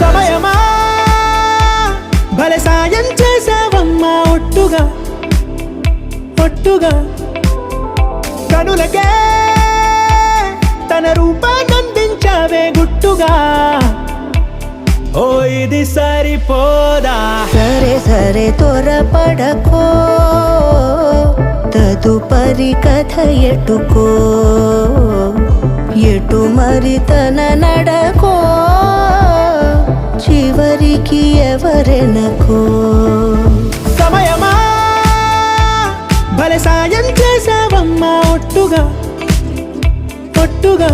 సమయమా భలే సాయం చేసావమ్మా ఒట్టుగా ఒట్టుగా కనులకే తన రూపాన్నందించావే గుట్టుగా ఓ ఇది సరిపోదా సరే సరే త్వరపడకో తదుపరి కథ ఎటుకో ఎటు మరి తన నడకో చివరికి ఎవరెనకో సమయమా భలే సాయం చేసావమ్మా ఒట్టుగా ఒట్టుగా